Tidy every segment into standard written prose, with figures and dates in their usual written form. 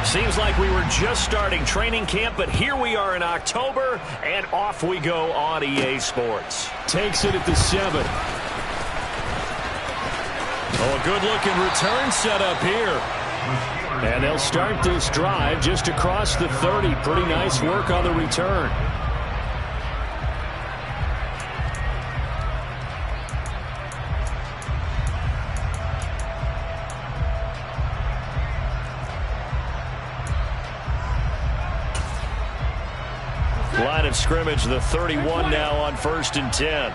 Seems like we were just starting training camp, but here we are in October, and off we go on EA Sports. Takes it at the 7. Oh, a good-looking return set up here. And they'll start this drive just across the 30. Pretty nice work on the return. Line of scrimmage, the 31 now on 1st and 10.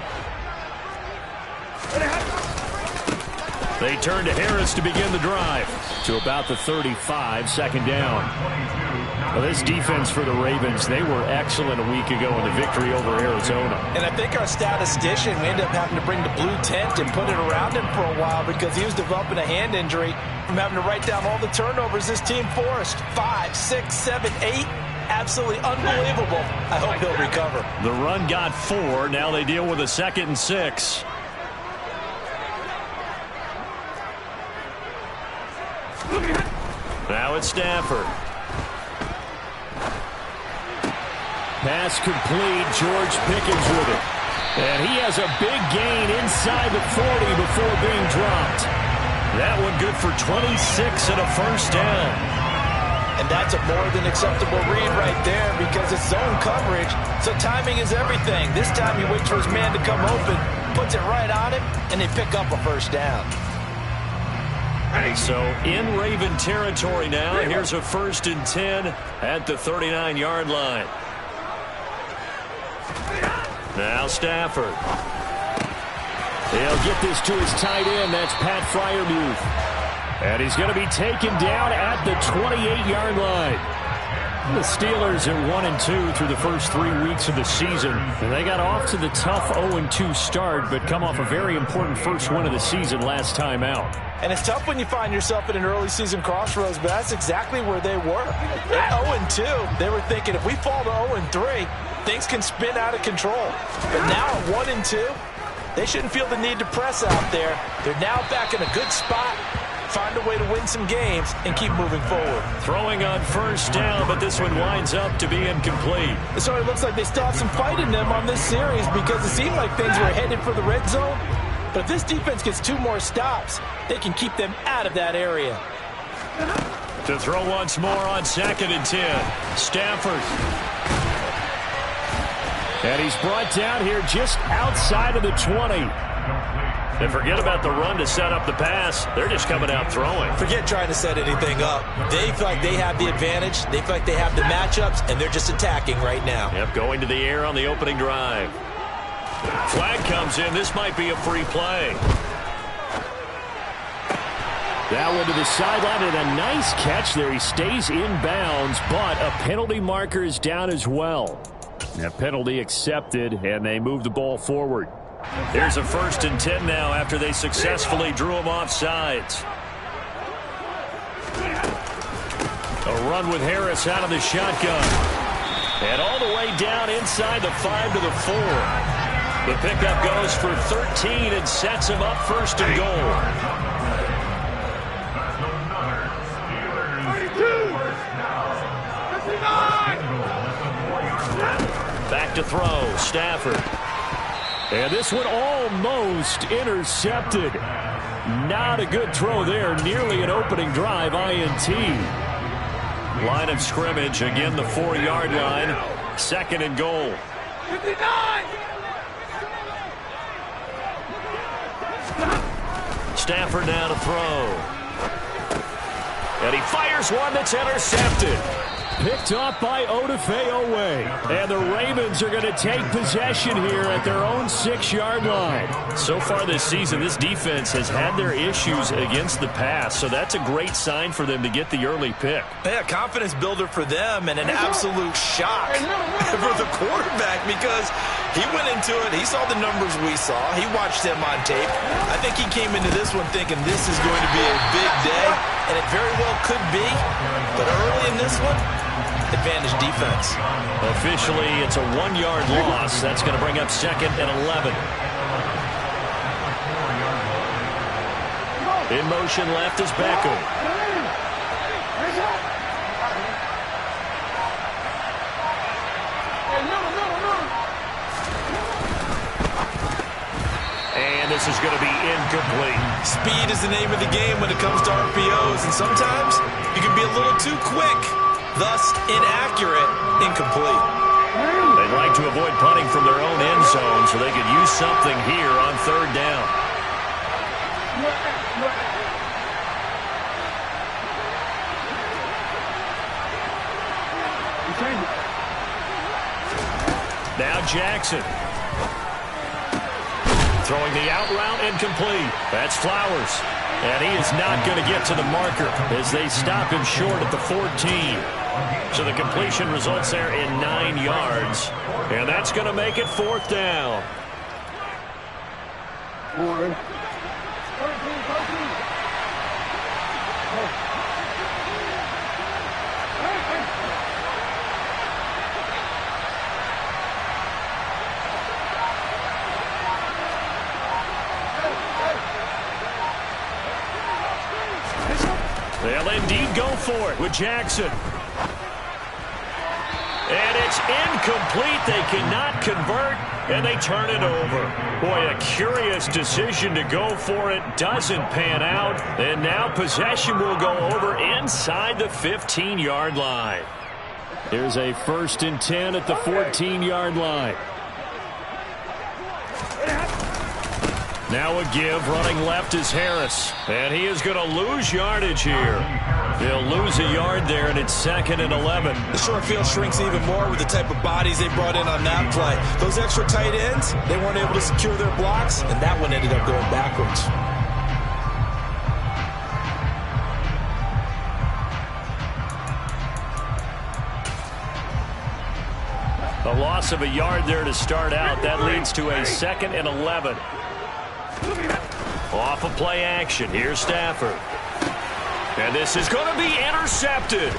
They turn to Harris to begin the drive. To about the 35, 2nd down. Well, this defense for the Ravens, they were excellent a week ago in the victory over Arizona. And I think our statistician, we ended up having to bring the blue tent and put it around him for a while because he was developing a hand injury from having to write down all the turnovers this team forced. 5, 6, 7, 8. Absolutely unbelievable. I hope he'll recover. The run got 4. Now they deal with a 2nd and 6. Now it's Stafford. Pass complete. George Pickens with it. And he has a big gain inside the 40 before being dropped. That one good for 26 and a 1st down. And that's a more than acceptable read right there because it's zone coverage, so timing is everything. This time he waits for his man to come open, puts it right on him, and they pick up a 1st down. So in Raven territory now, here's a 1st and 10 at the 39-yard line. Now Stafford. He'll get this to his tight end. That's Pat Freiermuth. And he's going to be taken down at the 28-yard line. The Steelers at 1-2 through the first 3 weeks of the season. And they got off to the tough 0-2 start, but come off a very important first win of the season last time out. And it's tough when you find yourself at an early season crossroads, but that's exactly where they were. At 0-2, they were thinking if we fall to 0-3, things can spin out of control. But now at 1-2, they shouldn't feel the need to press out there. They're now back in a good spot. Find a way to win some games and keep moving forward. Throwing on 1st down, but this one winds up to be incomplete. So it looks like they still have some fight in them on this series because it seemed like things were headed for the red zone. But if this defense gets 2 more stops, they can keep them out of that area. To throw once more on 2nd and 10. Stafford. And he's brought down here just outside of the 20. And forget about the run to set up the pass. They're just coming out throwing. Forget trying to set anything up. They feel like they have the advantage. They feel like they have the matchups, and they're just attacking right now. Yep, going to the air on the opening drive. Flag comes in. This might be a free play. That one to the sideline, and a nice catch there. He stays in bounds, but a penalty marker is down as well. That penalty accepted, and they move the ball forward. Here's a 1st and 10 now after they successfully drew him off sides. A run with Harris out of the shotgun. And all the way down inside the 5 to the 4. The pickup goes for 13 and sets him up 1st and goal. Back to throw, Stafford. And this one almost intercepted. Not a good throw there. Nearly an opening drive INT. Line of scrimmage, again the 4-yard line. 2nd and goal. 59! Stafford now to throw. And he fires one that's intercepted. Picked off by Odafe Oweh. And the Ravens are going to take possession here at their own 6-yard line. So far this season, this defense has had their issues against the pass, so that's a great sign for them to get the early pick. Yeah, confidence builder for them and an absolute shock for the quarterback because he went into it. He saw the numbers we saw. He watched them on tape. I think he came into this one thinking this is going to be a big day, and it very well could be. But early in this one, advantage defense. Officially, it's a 1-yard loss. That's going to bring up 2nd and 11. In motion left is Beckham. this is going to be incomplete. Speed is the name of the game when it comes to RPOs, and sometimes you can be a little too quick, thus inaccurate, incomplete. They'd like to avoid punting from their own end zone so they could use something here on third down. Now Jackson. Throwing the out route incomplete. That's Flowers. And he is not going to get to the marker as they stop him short at the 14. So the completion results there in 9 yards. And that's going to make it fourth down. They'll indeed go for it with Jackson. And it's incomplete. They cannot convert, and they turn it over. Boy, a curious decision to go for it. Doesn't pan out. And now possession will go over inside the 15-yard line. Here's a 1st and 10 at the 14-yard line. Now a give, running left is Harris. And he is going to lose yardage here. He'll lose a yard there, and it's 2nd and 11. The short field shrinks even more with the type of bodies they brought in on that play. Those extra tight ends, they weren't able to secure their blocks, and that one ended up going backwards. A loss of a yard there to start out. That leads to a 2nd and 11. Off of play action. Here's Stafford. And this is going to be intercepted.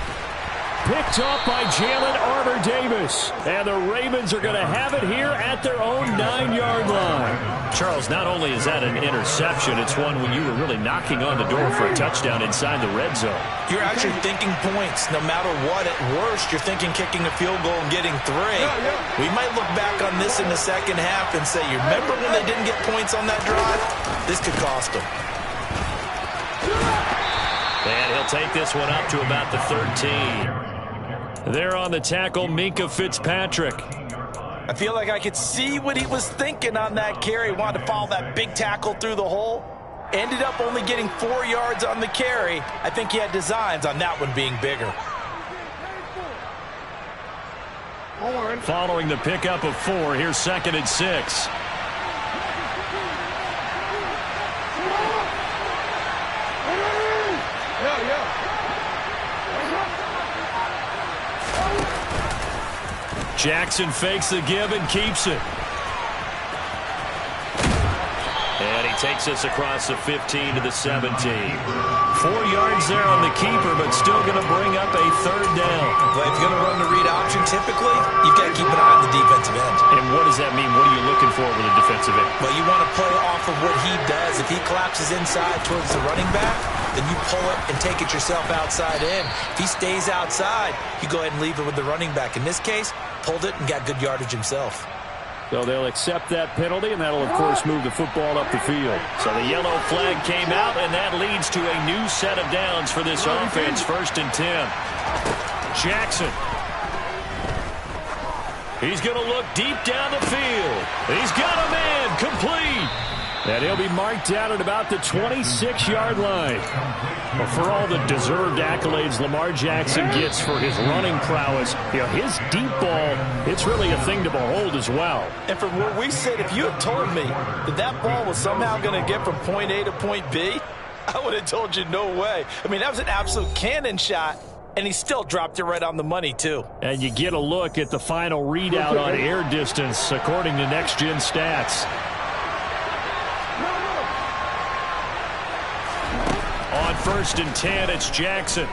Picked up by Jalen Armour-Davis. And the Ravens are going to have it here at their own 9-yard line. Charles, not only is that an interception, it's one when you were really knocking on the door for a touchdown inside the red zone. You're actually thinking points. No matter what, at worst, you're thinking kicking a field goal and getting 3. We might look back on this in the second half and say, you remember when they didn't get points on that drive? This could cost them. And he'll take this one up to about the 13. There on the tackle, Minkah Fitzpatrick. I feel like I could see what he was thinking on that carry. Wanted to follow that big tackle through the hole. Ended up only getting 4 yards on the carry. I think he had designs on that one being bigger. Following the pickup of 4, here's 2nd and 6. Jackson fakes the give and keeps it. And he takes us across the 15 to the 17. 4 yards there on the keeper, but still going to bring up a 3rd down. Well, if you're going to run the read option, typically, you've got to keep an eye on the defensive end. And what does that mean? What are you looking for with a defensive end? Well, you want to play off of what he does. If he collapses inside towards the running back, then you pull it and take it yourself outside in. If he stays outside, you go ahead and leave it with the running back. In this case, pulled it and got good yardage himself. So they'll accept that penalty, and that'll, of course, move the football up the field. So the yellow flag came out, and that leads to a new set of downs for this offense. 1st and 10. Jackson. He's going to look deep down the field. He's got a man complete. And he'll be marked down at about the 26-yard line. Well, for all the deserved accolades Lamar Jackson gets for his running prowess, you know, his deep ball, it's really a thing to behold as well. And from where we sit, if you had told me that that ball was somehow going to get from point A to point B, I would have told you no way. I mean, that was an absolute cannon shot, and he still dropped it right on the money, too. And you get a look at the final readout on air distance, according to Next Gen Stats. On 1st and 10, it's Jackson.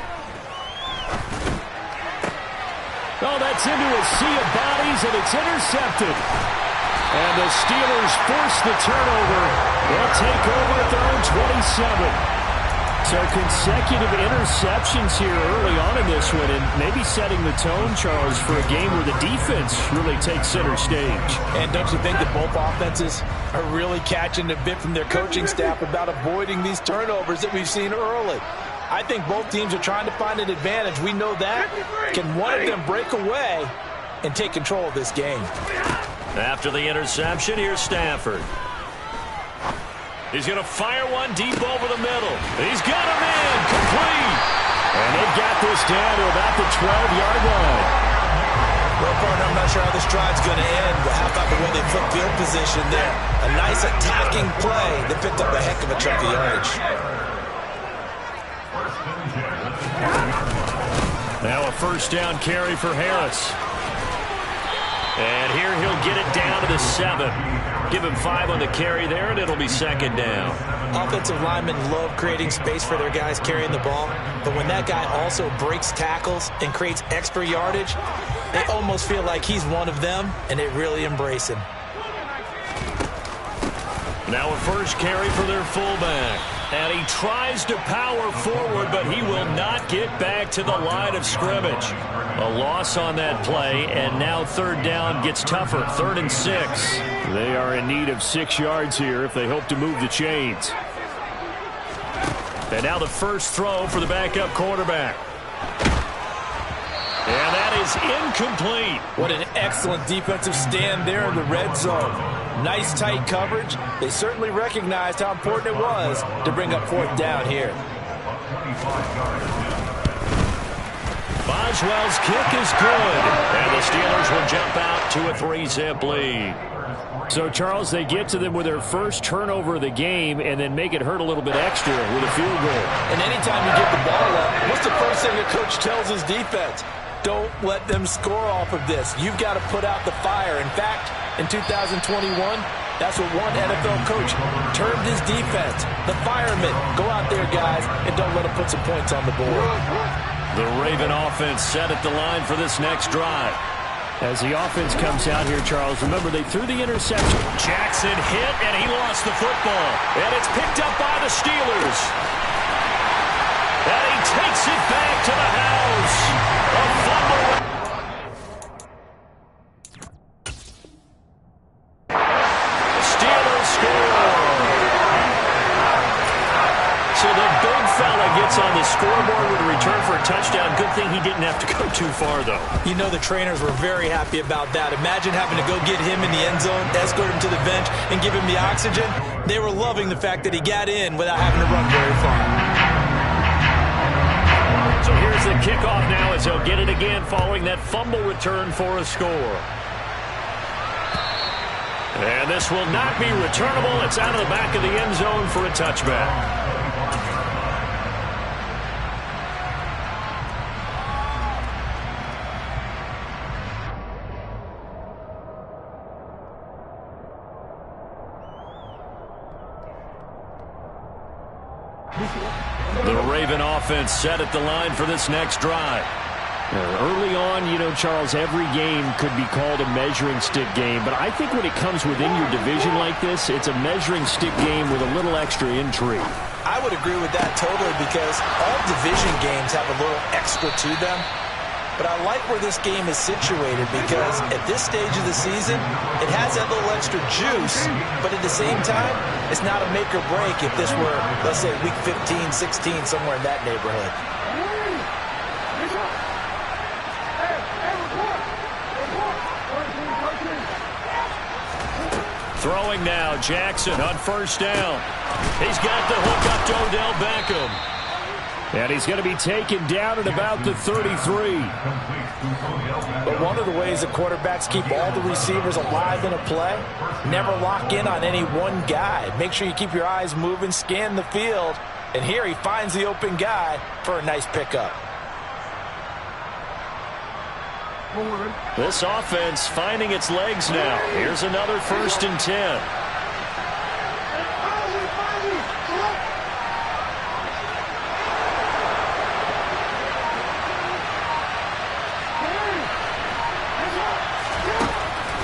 Oh, that's into a sea of bodies, and it's intercepted. And the Steelers force the turnover. They'll take over at their own 27. So consecutive interceptions here early on in this one, and maybe setting the tone, Charles, for a game where the defense really takes center stage. And don't you think that both offenses are really catching a bit from their coaching staff about avoiding these turnovers that we've seen early? I think both teams are trying to find an advantage. We know that. Can one of them break away and take control of this game? After the interception, here's Stafford. He's going to fire one deep over the middle. He's got him in. Complete. And they've got this down to about the 12-yard line. Well, partner, I'm not sure how this drive's going to end, but how about the way they flip field position there? A nice attacking play that picked up a heck of a chunk of yardage. Now a first down carry for Harris. And here he'll get it down to the 7. Give him 5 on the carry there, and it'll be second down. Offensive linemen love creating space for their guys carrying the ball, but when that guy also breaks tackles and creates extra yardage, they almost feel like he's one of them, and they really embrace him. Now a first carry for their fullback. And he tries to power forward, but he will not get back to the line of scrimmage. A loss on that play, and now third down gets tougher. 3rd and 6. They are in need of 6 yards here if they hope to move the chains. And now the first throw for the backup quarterback. And that is incomplete. What an excellent defensive stand there in the red zone. Nice tight coverage. They certainly recognized how important it was to bring up 4th down here. Boswell's kick is good. And the Steelers will jump out to a 3-zip lead. So, Charles, they get to them with their first turnover of the game and then make it hurt a little bit extra with a field goal. And anytime you get the ball up, what's the first thing the coach tells his defense? Don't let them score off of this. You've got to put out the fire. In fact, in 2021, that's what one NFL coach termed his defense. The firemen. Go out there, guys, and don't let them put some points on the board. The Raven offense set at the line for this next drive. As the offense comes out here, Charles, remember they threw the interception. Jackson hit, and he lost the football. And it's picked up by the Steelers. And he takes it back to the house. A fumble. The Steelers score. So the big fella gets on the scoreboard with a return for a touchdown. Good thing he didn't have to go too far, though. You know the trainers were very happy about that. Imagine having to go get him in the end zone, escort him to the bench, and give him the oxygen. They were loving the fact that he got in without having to run very far. So here's the kickoff now as he'll get it again following that fumble return for a score. And this will not be returnable. It's out of the back of the end zone for a touchback. The Raven offense set at the line for this next drive. Early on, you know, Charles, every game could be called a measuring stick game. But I think when it comes within your division like this, it's a measuring stick game with a little extra intrigue. I would agree with that totally because all division games have a little extra to them. But I like where this game is situated because at this stage of the season, it has that little extra juice, but at the same time, it's not a make or break if this were, let's say, week 15, 16, somewhere in that neighborhood. Throwing now, Jackson on first down. He's got the hook up to Odell Beckham. And he's going to be taken down at about the 33. But one of the ways that quarterbacks keep all the receivers alive in a play, never lock in on any one guy. Make sure you keep your eyes moving, scan the field. And here he finds the open guy for a nice pickup. This offense finding its legs now. Here's another 1st and 10.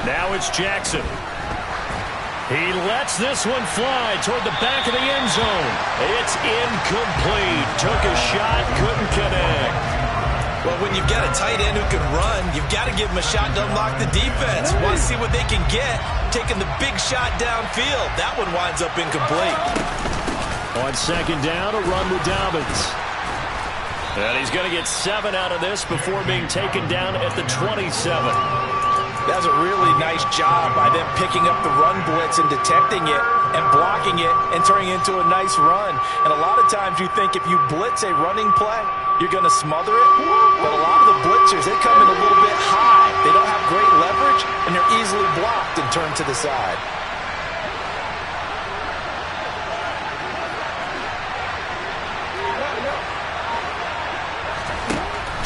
Now it's Jackson. He lets this one fly toward the back of the end zone. It's incomplete. Took a shot, couldn't connect. Well, when you've got a tight end who can run, you've got to give him a shot to unlock the defense. Want to see what they can get, taking the big shot downfield. That one winds up incomplete. On second down, a run with Dobbins. And he's going to get 7 out of this before being taken down at the 27. That's a really nice job by them picking up the run blitz and detecting it and blocking it and turning it into a nice run. And a lot of times you think if you blitz a running play, you're going to smother it. But a lot of the blitzers, they come in a little bit high. They don't have great leverage, and they're easily blocked and turned to the side.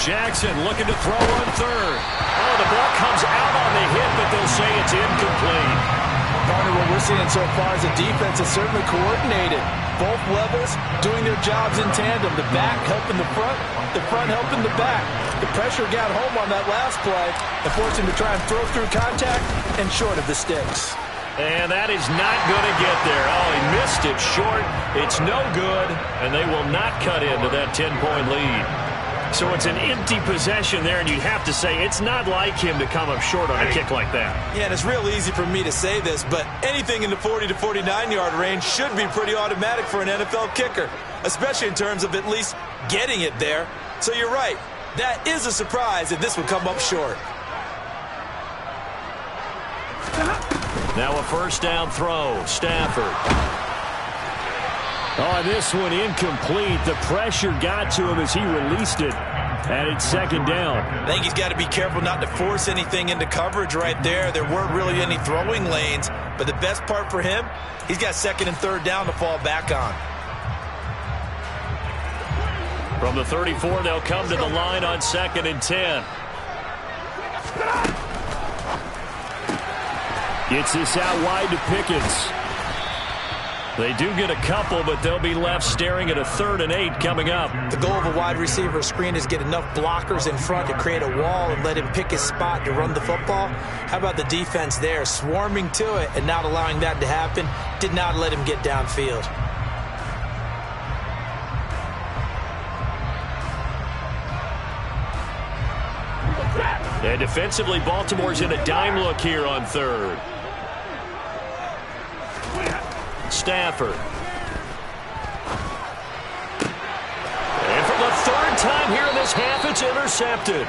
Jackson looking to throw on third. Oh, the ball comes out on the hit, but they'll say it's incomplete. Partner, what we're seeing so far is the defense is certainly coordinated. Both levels doing their jobs in tandem. The back helping the front helping the back. The pressure got home on that last play and forced him to try and throw through contact and short of the sticks. And that is not going to get there. Oh, he missed it short. It's no good, and they will not cut into that 10-point lead. So it's an empty possession there, and you'd have to say it's not like him to come up short on a kick like that. Yeah, and it's real easy for me to say this, but anything in the 40 to 49-yard range should be pretty automatic for an NFL kicker, especially in terms of at least getting it there. So you're right. That is a surprise that this would come up short. Now a first down throw. Stafford. Oh, this one incomplete. The pressure got to him as he released it. And it's second down. I think he's got to be careful not to force anything into coverage right there. There weren't really any throwing lanes. But the best part for him, he's got second and third down to fall back on. From the 34, they'll come to the line on second and 10. Gets this out wide to Pickens. They do get a couple, but they'll be left staring at a 3rd and 8 coming up. The goal of a wide receiver screen is get enough blockers in front to create a wall and let him pick his spot to run the football. How about the defense there, swarming to it and not allowing that to happen? Did not let him get downfield. And defensively, Baltimore's in a dime look here on third. Stafford. And for the 3rd time here in this half, it's intercepted.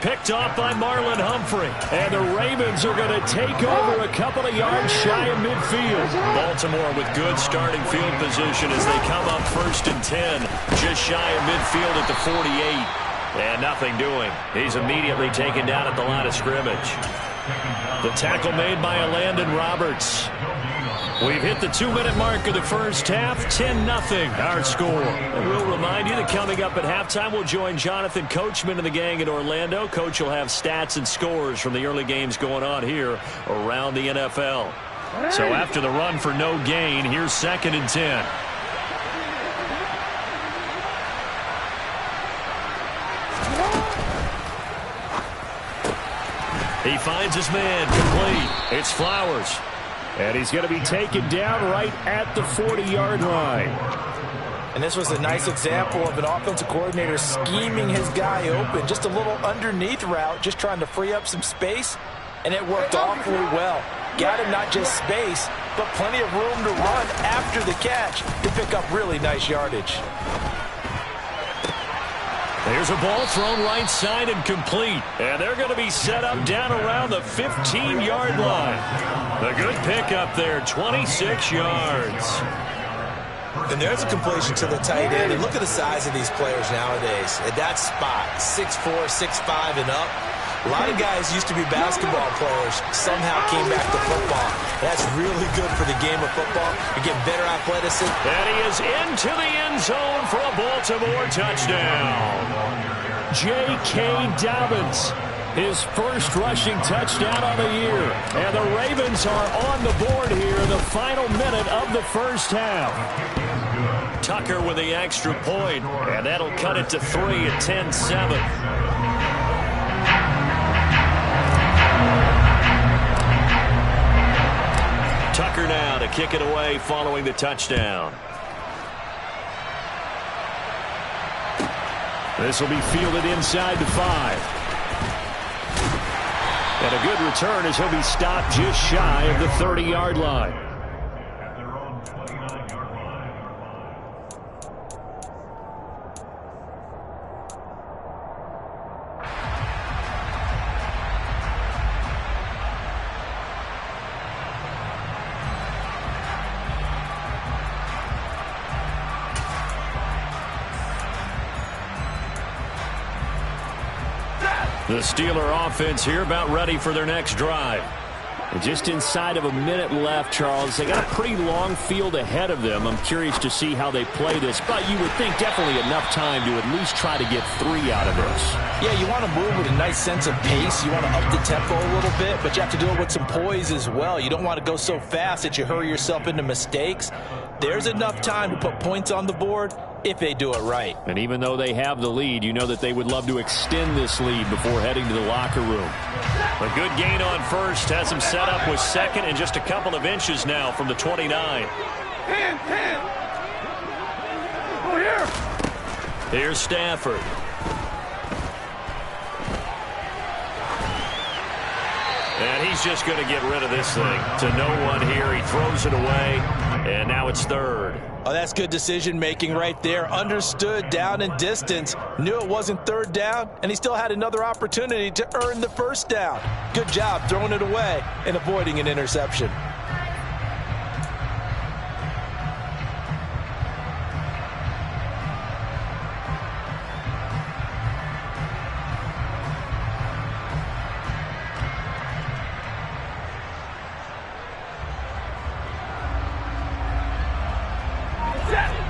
Picked off by Marlon Humphrey. And the Ravens are going to take over a couple of yards shy of midfield. Baltimore with good starting field position as they come up 1st and 10. Just shy of midfield at the 48. And nothing doing. He's immediately taken down at the line of scrimmage. The tackle made by Landon Roberts. We've hit the 2-minute mark of the first half, 10-0 our score. And we'll remind you that coming up at halftime, we'll join Jonathan Coachman and the gang in Orlando. Coach will have stats and scores from the early games going on here around the NFL. So after the run for no gain, here's 2nd and 10. He finds his man complete. It's Flowers. And he's going to be taken down right at the 40-yard line. And this was a nice example of an offensive coordinator scheming his guy open. Just a little underneath route, just trying to free up some space. And it worked awfully well. Got him not just space, but plenty of room to run after the catch to pick up really nice yardage. There's a ball thrown right side and complete. And they're going to be set up down around the 15-yard line. A good pickup there, 26 yards. And there's a completion to the tight end. And look at the size of these players nowadays. At that spot, 6'4", 6'5", and up. A lot of guys used to be basketball players, somehow came back to football. That's really good for the game of football. You get better athleticism. And he is into the end zone for a Baltimore touchdown. J.K. Dobbins, his first rushing touchdown of the year. And the Ravens are on the board here in the final minute of the first half. Tucker with the extra point, and that'll cut it to 3 at 10-7. kicker now to kick it away following the touchdown. This will be fielded inside the 5. And a good return as he'll be stopped just shy of the 30-yard line. The Steeler offense here about ready for their next drive. And just inside of a minute left, Charles. They got a pretty long field ahead of them. I'm curious to see how they play this, but you would think definitely enough time to at least try to get 3 out of this. Yeah, you want to move with a nice sense of pace. You want to up the tempo a little bit, but you have to do it with some poise as well. You don't want to go so fast that you hurry yourself into mistakes. There's enough time to put points on the board if they do it right. And even though they have the lead, you know that they would love to extend this lead before heading to the locker room. A good gain on first has him set up with second and just a couple of inches now from the 29. Oh, here. Here's Stafford. And he's just going to get rid of this thing to no one here. He throws it away, and now it's third. Oh, that's good decision-making right there. Understood down and distance. Knew it wasn't third down, and he still had another opportunity to earn the first down. Good job throwing it away and avoiding an interception.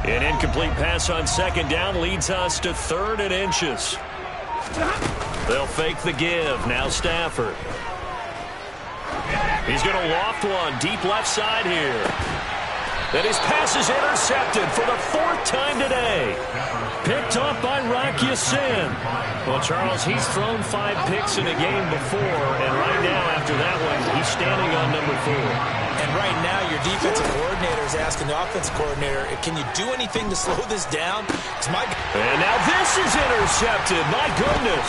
An incomplete pass on second down leads us to 3rd and inches. They'll fake the give. Now Stafford. He's going to loft one deep left side here. And his pass is intercepted for the 4th time today. Picked off by Rock Ya-Sin. Well, Charles, he's thrown 5 picks in a game before, and right now after that one, he's standing on number 4. And right now, your defensive coordinator is asking the offensive coordinator, can you do anything to slow this down? And now this is intercepted. My goodness.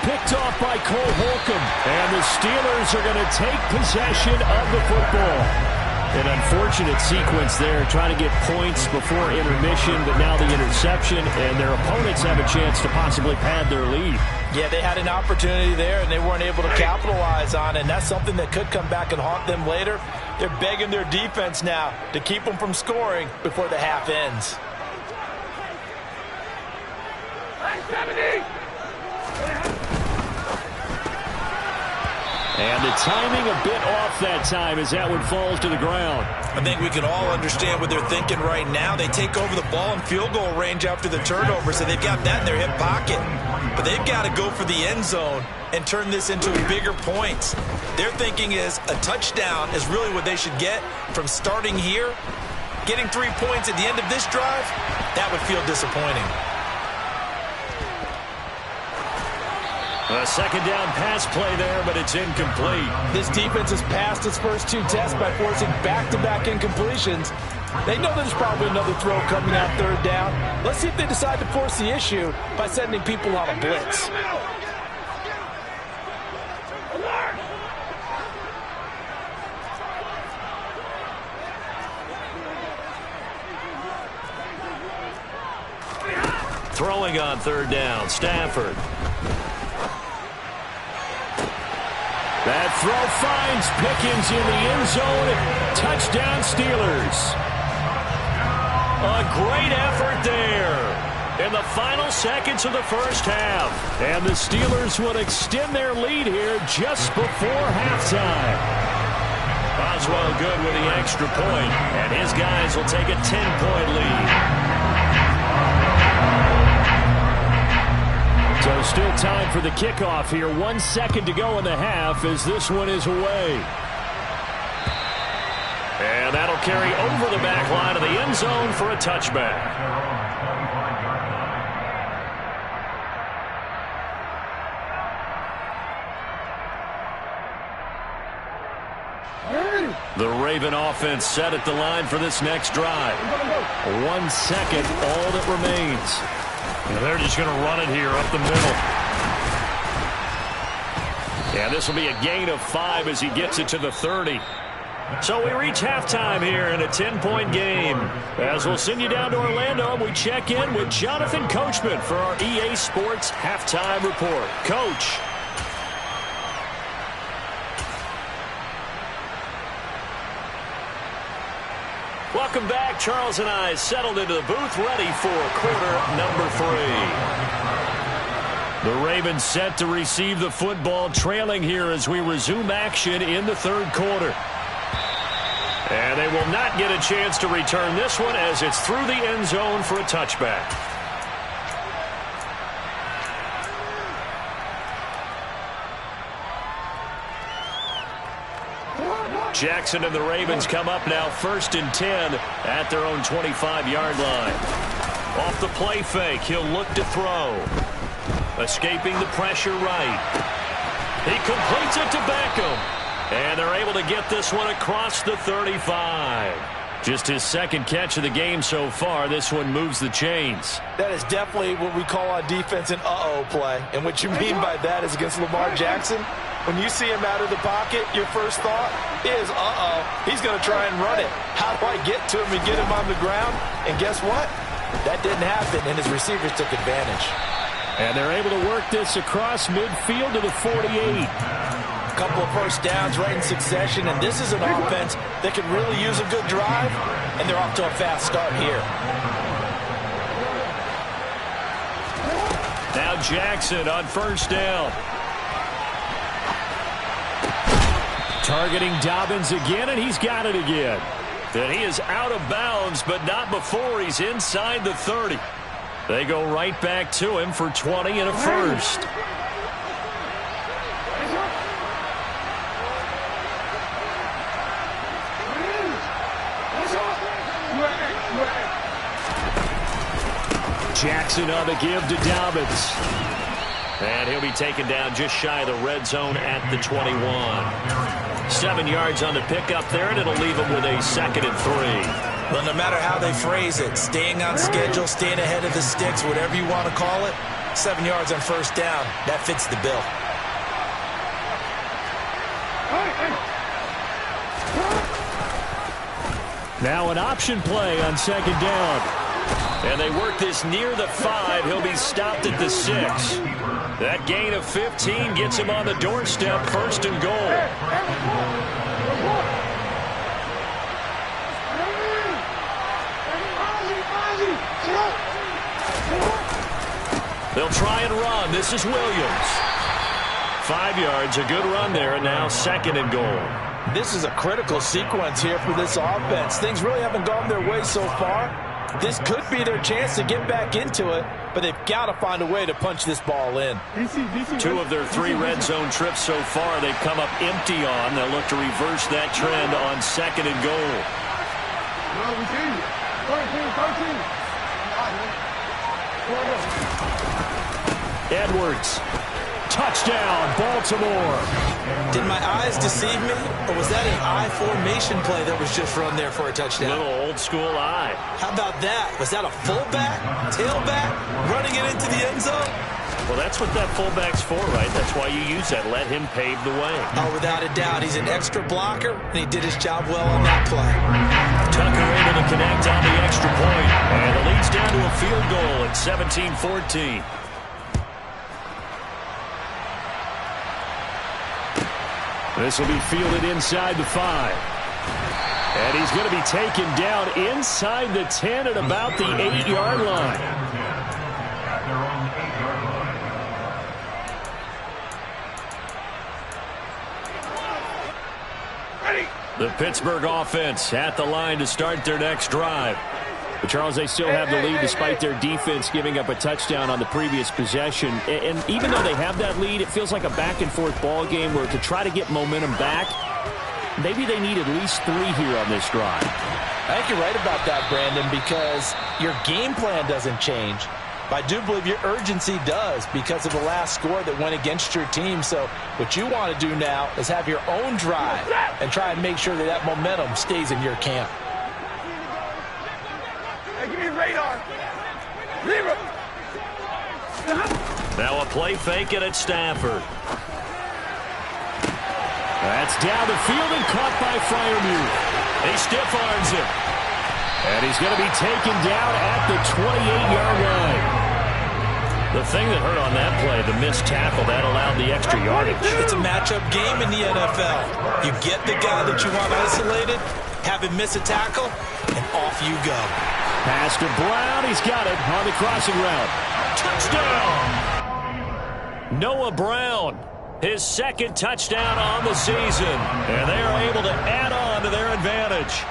Picked off by Cole Holcomb. And the Steelers are going to take possession of the football. An unfortunate sequence there, trying to get points before intermission, but now the interception, and their opponents have a chance to possibly pad their lead. Yeah, they had an opportunity there, and they weren't able to capitalize on it, and that's something that could come back and haunt them later. They're begging their defense now to keep them from scoring before the half ends. And the timing a bit off that time as that one falls to the ground. I think we can all understand what they're thinking right now. They take over the ball in field goal range after the turnover, so they've got that in their hip pocket. But they've got to go for the end zone and turn this into bigger points. Their thinking is a touchdown is really what they should get from starting here. Getting 3 points at the end of this drive, that would feel disappointing. A second down pass play there, but it's incomplete. This defense has passed its first 2 tests by forcing back-to-back incompletions. They know there's probably another throw coming on 3rd down. Let's see if they decide to force the issue by sending people on a blitz. Throwing on 3rd down, Stafford. That throw finds Pickens in the end zone. Touchdown, Steelers. A great effort there in the final seconds of the first half. And the Steelers will extend their lead here just before halftime. Boswell good with the extra point, and his guys will take a 10-point lead. So still time for the kickoff here. 1 second to go in the half as this one is away. And that'll carry over the back line of the end zone for a touchback. The Raven offense set at the line for this next drive. 1 second, all that remains. And they're just going to run it here up the middle. Yeah, this will be a gain of 5 as he gets it to the 30. So we reach halftime here in a 10-point game. As we'll send you down to Orlando, we check in with Jonathan Coachman for our EA Sports Halftime Report. Coach. Welcome back. Charles and I settled into the booth, ready for quarter number 3. The Ravens set to receive the football, trailing here as we resume action in the third quarter. And they will not get a chance to return this one as it's through the end zone for a touchback. Jackson and the Ravens come up now 1st and 10 at their own 25-yard line. Off the play fake, he'll look to throw. Escaping the pressure right. He completes it to Beckham. And they're able to get this one across the 35. Just his second catch of the game so far. This one moves the chains. That is definitely what we call on defense an uh-oh play. And what you mean by that is against Lamar Jackson, when you see him out of the pocket, your first thought is, uh-oh, he's going to try and run it. How do I get to him and get him on the ground? And guess what? That didn't happen, and his receivers took advantage. And they're able to work this across midfield to the 48. Couple of first downs right in succession, and this is an offense that can really use a good drive, and they're off to a fast start here. Now Jackson on first down. Targeting Dobbins again, and he's got it again. And he is out of bounds, but not before he's inside the 30. They go right back to him for 20 and a first. Jackson on the give to Dobbins. And he'll be taken down just shy of the red zone at the 21. 7 yards on the pickup there, and it'll leave him with a 2nd and 3. Well, no matter how they phrase it, staying on schedule, staying ahead of the sticks, whatever you want to call it, 7 yards on first down, that fits the bill. Now an option play on 2nd down. And they work this near the 5. He'll be stopped at the 6. That gain of 15 gets him on the doorstep, 1st and goal. They'll try and run. This is Williams. 5 yards, a good run there, and now 2nd and goal. This is a critical sequence here for this offense. Things really haven't gone their way so far. This could be their chance to get back into it, but they've got to find a way to punch this ball in. 2 of their 3 red zone trips so far they've come up empty on. They'll look to reverse that trend on 2nd and goal. Edwards. Touchdown, Baltimore. Did my eyes deceive me, or was that an I formation play that was just run there for a touchdown? Little old school eye. How about that? Was that a fullback, tailback, running it into the end zone? Well, that's what that fullback's for, right? That's why you use that. Let him pave the way. Oh, without a doubt. He's an extra blocker, and he did his job well on that play. Tucker able to connect on the extra point, and it leads down to a field goal at 17-14. This will be fielded inside the 5. And he's going to be taken down inside the 10 at about the 8-yard line. The Pittsburgh offense at the line to start their next drive. But Charles, they still have the lead despite their defense giving up a touchdown on the previous possession. And even though they have that lead, it feels like a back-and-forth ball game where to try to get momentum back, maybe they need at least 3 here on this drive. I think you're right about that, Brandon, because your game plan doesn't change. But I do believe your urgency does because of the last score that went against your team. So what you want to do now is have your own drive and try and make sure that that momentum stays in your camp. Hey, give me radar. Leave it. Now a play fake it at Stafford. That's down the field and caught by Freiermuth. He stiff arms him. And he's going to be taken down at the 28-yard line. The thing that hurt on that play, the missed tackle, that allowed the extra yardage. It's a matchup game in the NFL. You get the guy that you want isolated, have him miss a tackle, and off you go. Pass to Brown. He's got it on the crossing route. Touchdown! Noah Brown, his second touchdown on the season. And they are able to add on to their advantage.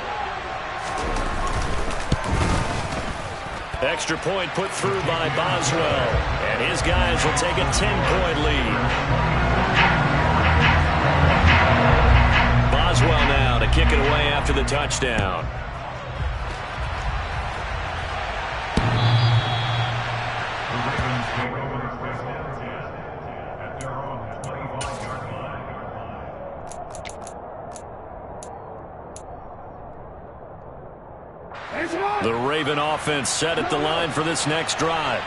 Extra point put through by Boswell. And his guys will take a 10-point lead. Boswell now to kick it away after the touchdown. The Raven offense set at the line for this next drive.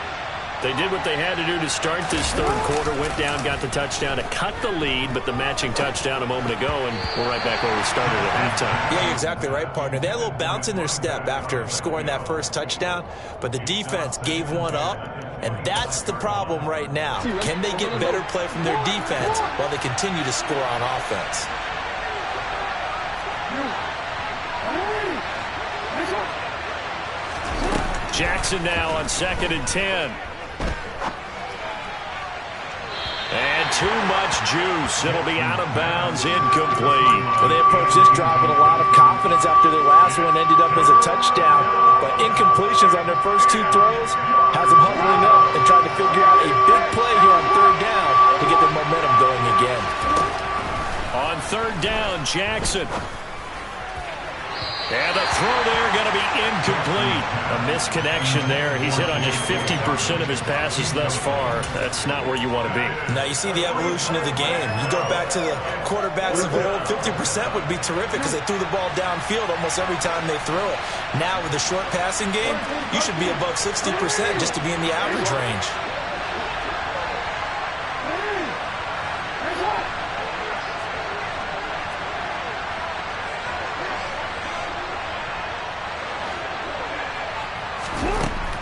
They did what they had to do to start this third quarter, went down, got the touchdown to cut the lead, but the matching touchdown a moment ago, and we're right back where we started at halftime. Yeah, you're exactly right, partner. They had a little bounce in their step after scoring that first touchdown, but the defense gave one up, and that's the problem right now. Can they get better play from their defense while they continue to score on offense? Jackson now on 2nd and 10. And too much juice. It'll be out of bounds, incomplete. Well, they approached this drive with a lot of confidence after their last one ended up as a touchdown. But incompletions on their first two throws has them huddling up and trying to figure out a big play here on third down to get their momentum going again. On third down, Jackson. And the throw there going to be incomplete. A misconnection there. He's hit on just 50% of his passes thus far. That's not where you want to be. Now you see the evolution of the game. You go back to the quarterbacks of old, 50% would be terrific because they threw the ball downfield almost every time they threw it. Now with the short passing game, you should be above 60% just to be in the average range.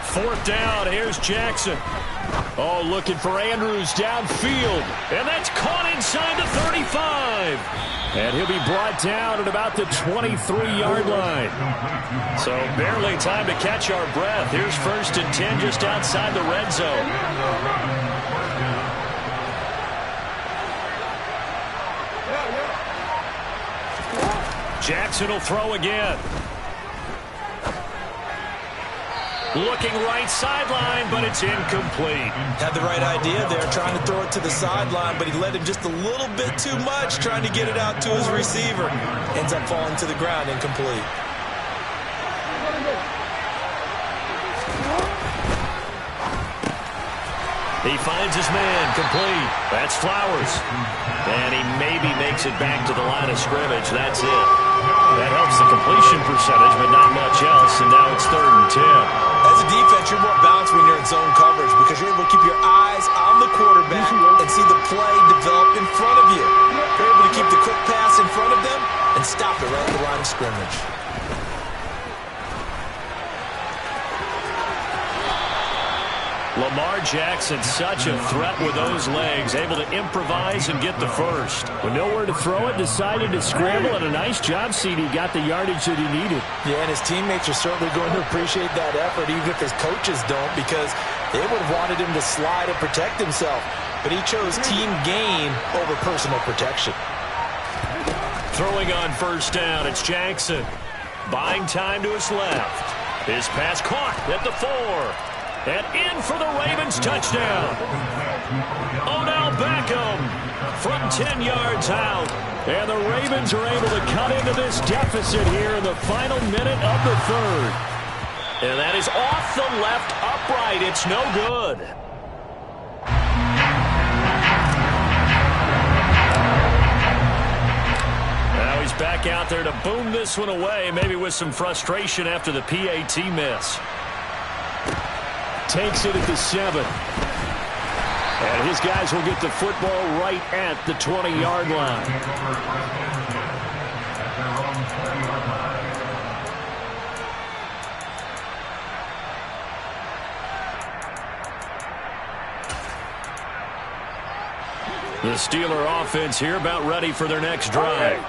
Fourth down, here's Jackson. Oh, looking for Andrews downfield. And that's caught inside the 35. And he'll be brought down at about the 23-yard line. So barely time to catch our breath. Here's 1st and 10 just outside the red zone. Jackson will throw again. Looking right sideline, but it's incomplete. Had the right idea there, trying to throw it to the sideline, but he led him just a little bit too much, trying to get it out to his receiver. Ends up falling to the ground, incomplete. He finds his man, complete. That's Flowers. And he maybe makes it back to the line of scrimmage. That's it. That helps the completion percentage, but not much else. And now it's 3rd and 10. As a defense, you're more balanced when you're in zone coverage because you're able to keep your eyes on the quarterback and see the play develop in front of you. You're able to keep the quick pass in front of them and stop it right at the line of scrimmage. Lamar Jackson, such a threat with those legs, able to improvise and get the first. With nowhere to throw it, decided to scramble, and a nice job, CD. Got the yardage that he needed. Yeah, and his teammates are certainly going to appreciate that effort, even if his coaches don't, because they would have wanted him to slide and protect himself. But he chose team gain over personal protection. Throwing on 1st down, it's Jackson. Buying time to his left. His pass caught at the 4. And in for the Ravens touchdown. Odell Beckham from 10 yards out. And the Ravens are able to cut into this deficit here in the final minute of the third. And that is off the left, up upright. It's no good. Now he's back out there to boom this one away, maybe with some frustration after the PAT miss. Takes it at the 7. And his guys will get the football right at the 20-yard line. The Steeler offense here about ready for their next drive.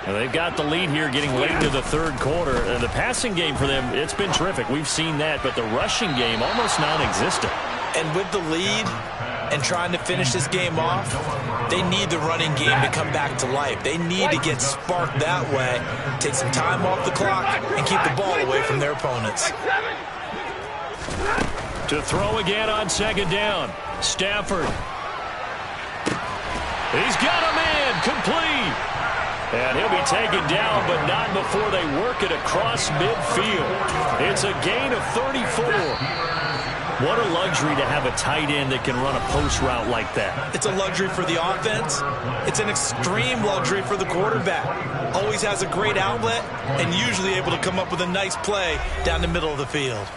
And they've got the lead here getting late into the third quarter. And the passing game for them, it's been terrific. We've seen that, but the rushing game almost non-existent. And with the lead and trying to finish this game off, they need the running game to come back to life. They need to get sparked that way, take some time off the clock, and keep the ball away from their opponents. To throw again on second down, Stafford. He's got him in, complete. And he'll be taken down, but not before they work it across midfield. It's a gain of 34. What a luxury to have a tight end that can run a post route like that. It's a luxury for the offense. It's an extreme luxury for the quarterback. Always has a great outlet and usually able to come up with a nice play down the middle of the field.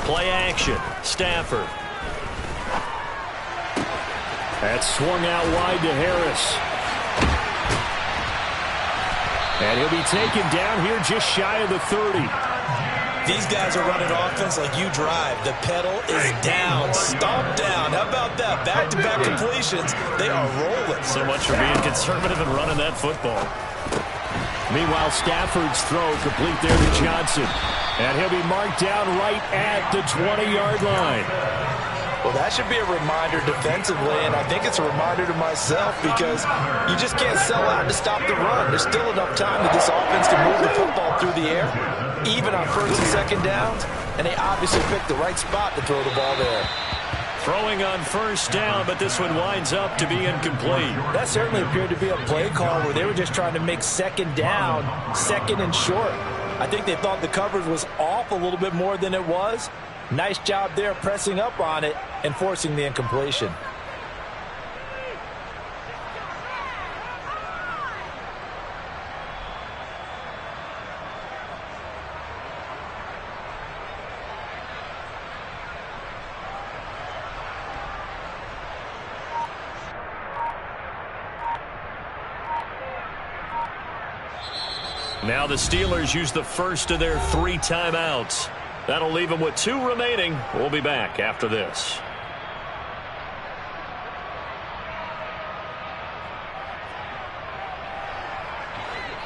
Play action, Stafford. That's swung out wide to Harris. And he'll be taken down here just shy of the 30. These guys are running offense like you drive. The pedal is down, stomp down. How about that? Back-to-back completions. They are rolling. So much for being conservative and running that football. Meanwhile, Stafford's throw complete there to Johnson. And he'll be marked down right at the 20-yard line. Well, that should be a reminder defensively, and I think it's a reminder to myself because you just can't sell out to stop the run. There's still enough time that this offense can move the football through the air, even on first and second downs, and they obviously picked the right spot to throw the ball there. Throwing on first down, but this one winds up to be incomplete. That certainly appeared to be a play call where they were just trying to make second down, second and short. I think they thought the coverage was off a little bit more than it was. Nice job there pressing up on it and forcing the incompletion. Now the Steelers use the first of their 3 timeouts. That'll leave them with 2 remaining. We'll be back after this.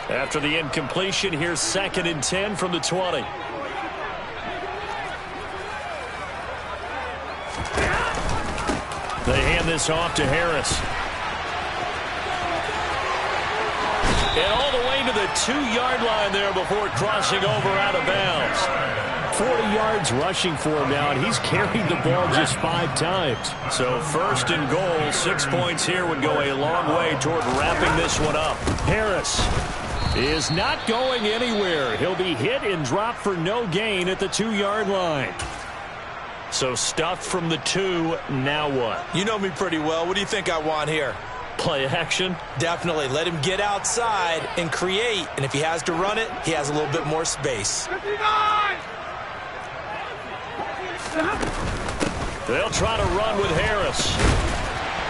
After the incompletion, here's 2nd and 10 from the 20. They hand this off to Harris. And all the way to the 2-yard line there before crossing over out of bounds. 40 yards rushing for him now, and he's carried the ball just 5 times. So 1st and goal, 6 points here would go a long way toward wrapping this one up. Harris is not going anywhere. He'll be hit and dropped for no gain at the 2-yard line. So stuffed from the 2, now what? You know me pretty well. What do you think I want here? Play action? Definitely. Let him get outside and create. And if he has to run it, he has a little bit more space. 59! They'll try to run with Harris.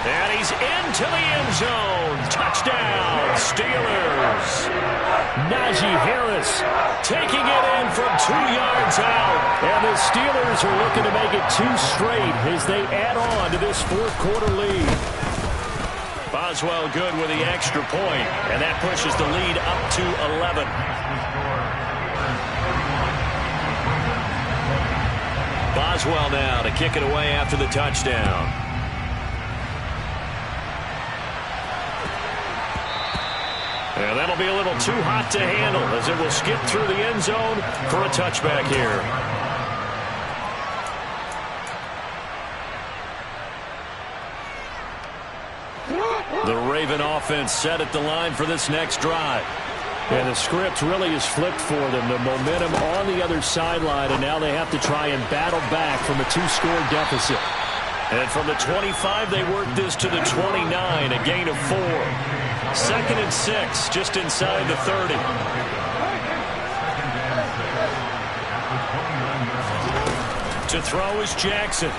And he's into the end zone. Touchdown, Steelers. Najee Harris taking it in from 2 yards out. And the Steelers are looking to make it 2 straight as they add on to this 4th quarter lead. Boswell good with the extra point, and that pushes the lead up to 11. Boswell now to kick it away after the touchdown. And that'll be a little too hot to handle as it will skip through the end zone for a touchback here. The Raven offense set at the line for this next drive. And the script really is flipped for them. The momentum on the other sideline, and now they have to try and battle back from a 2-score deficit. And from the 25, they work this to the 29, a gain of 4. 2nd and 6, just inside the 30. To throw is Jackson.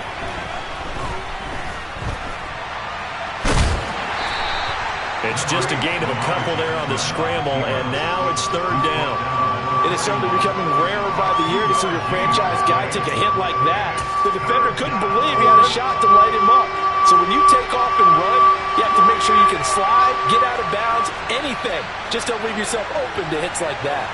It's just a gain of a couple there on the scramble, and now it's 3rd down. It is certainly becoming rarer by the year to see your franchise guy take a hit like that. The defender couldn't believe he had a shot to light him up. So when you take off and run, you have to make sure you can slide, get out of bounds, anything. Just don't leave yourself open to hits like that.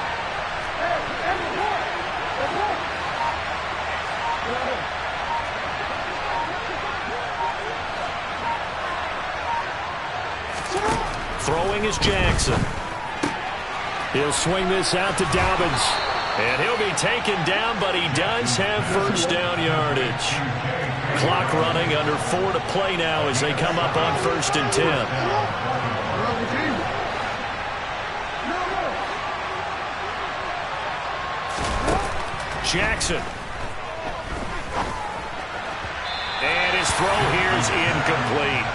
Throwing is Jackson. He'll swing this out to Dobbins. And he'll be taken down, but he does have 1st down yardage. Clock running, under 4 to play now as they come up on 1st and 10. Jackson. And his throw here is incomplete.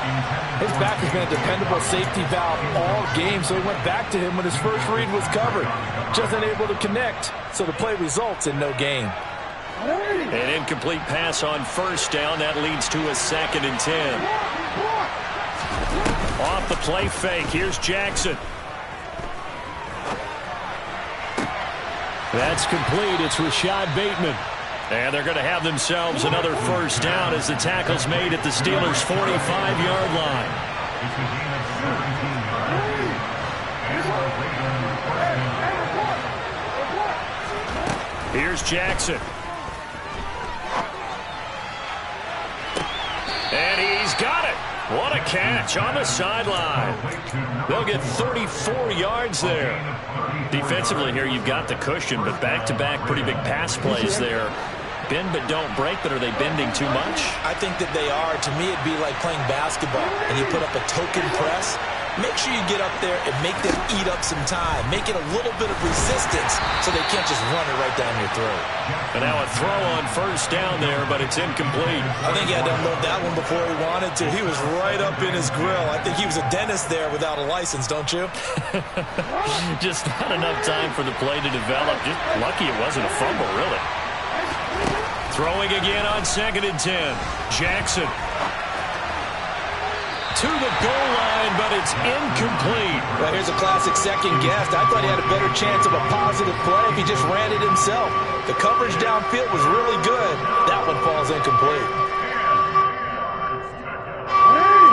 His back has been a dependable safety valve all game, so he went back to him when his first read was covered. Just unable to connect, so the play results in no gain. An incomplete pass on 1st down. That leads to a 2nd and 10. Off the play fake, here's Jackson. That's complete. It's Rashad Bateman. And they're going to have themselves another 1st down as the tackle's made at the Steelers' 45-yard line. Here's Jackson. And he's got it. What a catch on the sideline. They'll get 34 yards there. Defensively here, you've got the cushion, but back-to-back pretty big pass plays there. Bend but don't break, but are they bending too much? I think that they are. To me, it'd be like playing basketball, and you put up a token press. Make sure you get up there and make them eat up some time. Make it a little bit of resistance so they can't just run it right down your throat. And now a throw on 1st down there, but it's incomplete. I think he had to unload that one before he wanted to. He was right up in his grill. I think he was a dentist there without a license, don't you? Just not enough time for the play to develop. Just lucky it wasn't a fumble, really. Throwing again on 2nd and 10. Jackson. To the goal line, but it's incomplete. Well, here's a classic second guess. I thought he had a better chance of a positive play if he just ran it himself. The coverage downfield was really good. That one falls incomplete.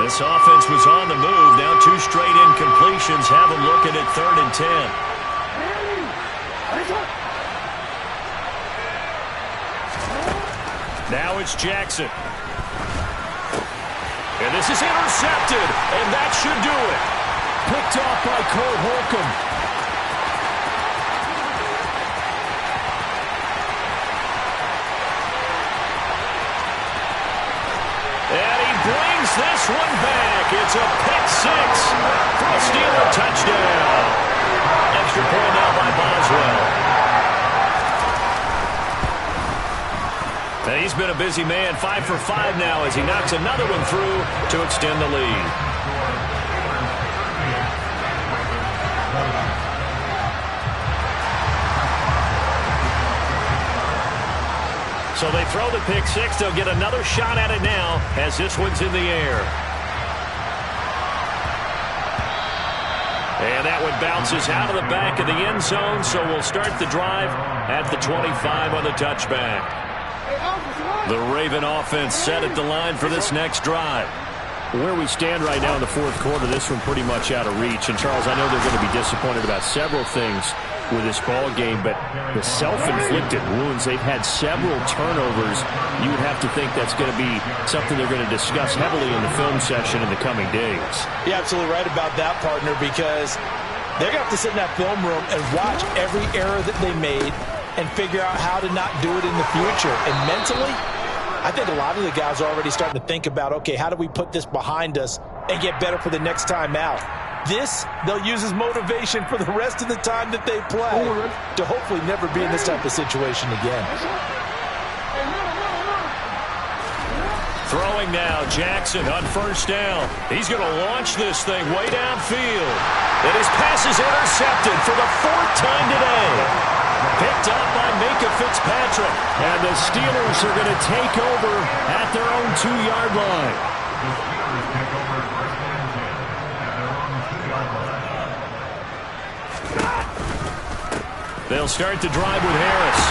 This offense was on the move. Now 2 straight incompletions have them looking at 3rd and 10. Now it's Jackson. And this is intercepted, and that should do it. Picked off by Cole Holcomb. And he brings this one back. It's a pick 6 for a Steeler touchdown. Extra point now by Boswell. He's been a busy man, 5 for 5 now as he knocks another one through to extend the lead. So they throw the pick 6. They'll get another shot at it now as this one's in the air. And that one bounces out of the back of the end zone, so we'll start the drive at the 25 on the touchback. The Raven offense set at the line for this next drive. Where we stand right now in the 4th quarter, this one pretty much out of reach. And, Charles, I know they're going to be disappointed about several things with this ball game, but the self-inflicted wounds, they've had several turnovers. You would have to think that's going to be something they're going to discuss heavily in the film session in the coming days. You're absolutely right about that, partner, because they're going to have to sit in that film room and watch every error that they made and figure out how to not do it in the future. And mentally, I think a lot of the guys are already starting to think about, okay, how do we put this behind us and get better for the next time out. This, they'll use as motivation for the rest of the time that they play to hopefully never be in this type of situation again. Throwing now, Jackson on first down. He's going to launch this thing way downfield. And his pass is intercepted for the 4th time today. Picked up by Minkah Fitzpatrick. And the Steelers are going to take over at their own 2-yard line. They'll start the drive with Harris.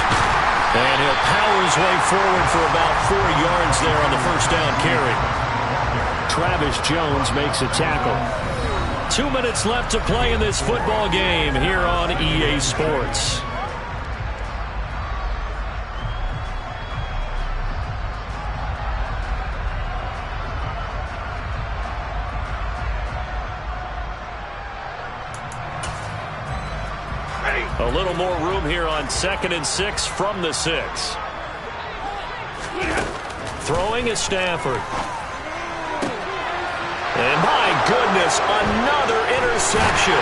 And he'll power his way forward for about 4 yards there on the first down carry. Travis Jones makes a tackle. 2 minutes left to play in this football game here on EA Sports. A little more room here on 2nd and 6 from the 6. Throwing is Stafford. And my goodness, another interception.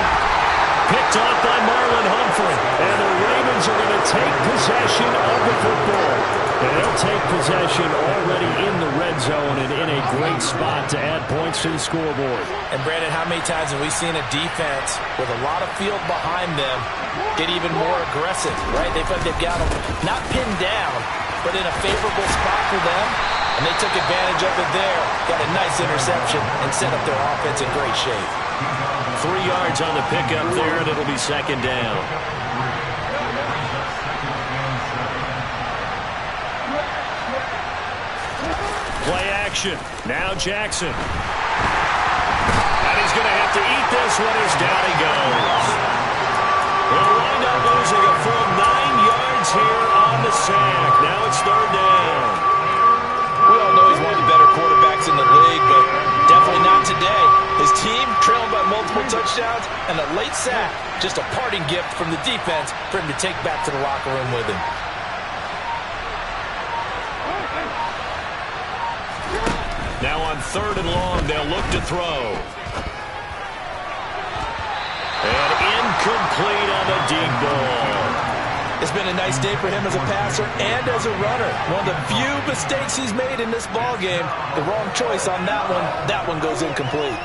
Picked off by Marlon Humphrey. And the Ravens are going to take possession of the football. And they'll take possession already in the red zone and in a great spot to add points to the scoreboard. And Brandon, how many times have we seen a defense with a lot of field behind them get even more aggressive, right? They feel like they've got them not pinned down, but in a favorable spot for them. And they took advantage of it there. Got a nice interception and set up their offense in great shape. 3 yards on the pickup there, and it'll be 2nd down. Play action. Now Jackson. And he's going to have to eat this one as down he goes. He'll wind up losing a full 9 yards here on the sack. Now it's 3rd down. We all know he's one of the better quarterbacks in the league, but definitely not today. His team trailing by multiple touchdowns, and a late sack, just a parting gift from the defense for him to take back to the locker room with him. Now on 3rd and long, they'll look to throw. And incomplete on the deep ball. It's been a nice day for him as a passer and as a runner. One of the few mistakes he's made in this ball game. The wrong choice on that one. That one goes incomplete.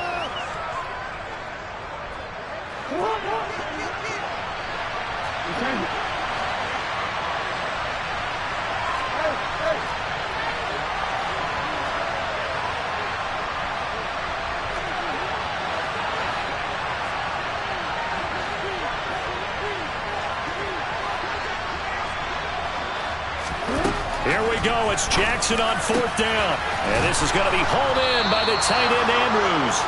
Here we go. It's Jackson on 4th down. And this is going to be hauled in by the tight end Andrews.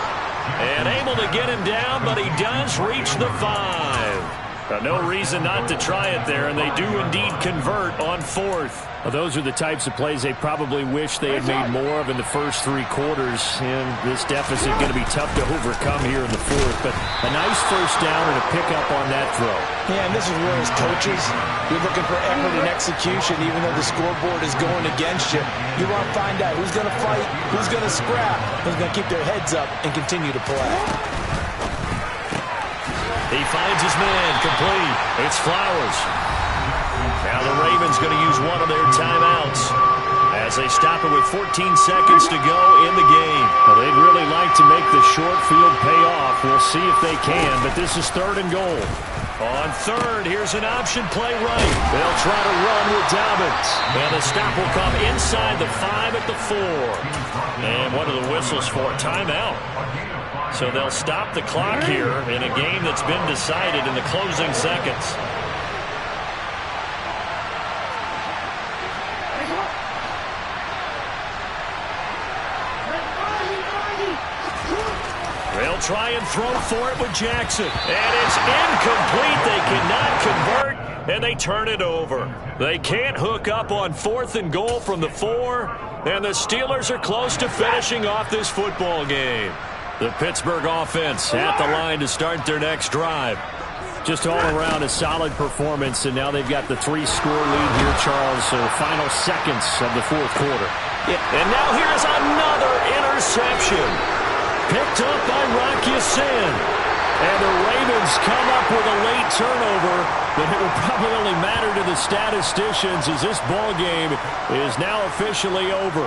And able to get him down, but he does reach the 5. No reason not to try it there, and they do indeed convert on 4th. Well, those are the types of plays they probably wish they had made more of in the first 3 quarters. And this deficit going to be tough to overcome here in the 4th. But a nice first down and a pickup on that throw. Yeah, and this is where as coaches, you're looking for effort and execution, even though the scoreboard is going against you. You want to find out who's going to fight, who's going to scrap, who's going to keep their heads up and continue to play. He finds his man, complete. It's Flowers. Now the Ravens going to use one of their timeouts as they stop it with 14 seconds to go in the game. Well, they'd really like to make the short field pay off. We'll see if they can, but this is 3rd and goal. On 3rd, here's an option play right. They'll try to run with Dobbins. And the stop will come inside the 5 at the 4. And what are the whistles for? Timeout. So they'll stop the clock here in a game that's been decided in the closing seconds. They'll try and throw for it with Jackson. And it's incomplete. They cannot convert, and they turn it over. They can't hook up on 4th and goal from the 4, and the Steelers are close to finishing off this football game. The Pittsburgh offense at the line to start their next drive. Just all around a solid performance, and now they've got the 3-score lead here, Charles. So final seconds of the 4th quarter. Yeah, and now here's another interception. Picked up by Rock Ya-Sin. And the Ravens come up with a late turnover, but it will probably only matter to the statisticians as this ball game is now officially over.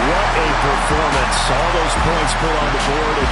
What a performance. All those points put on the board.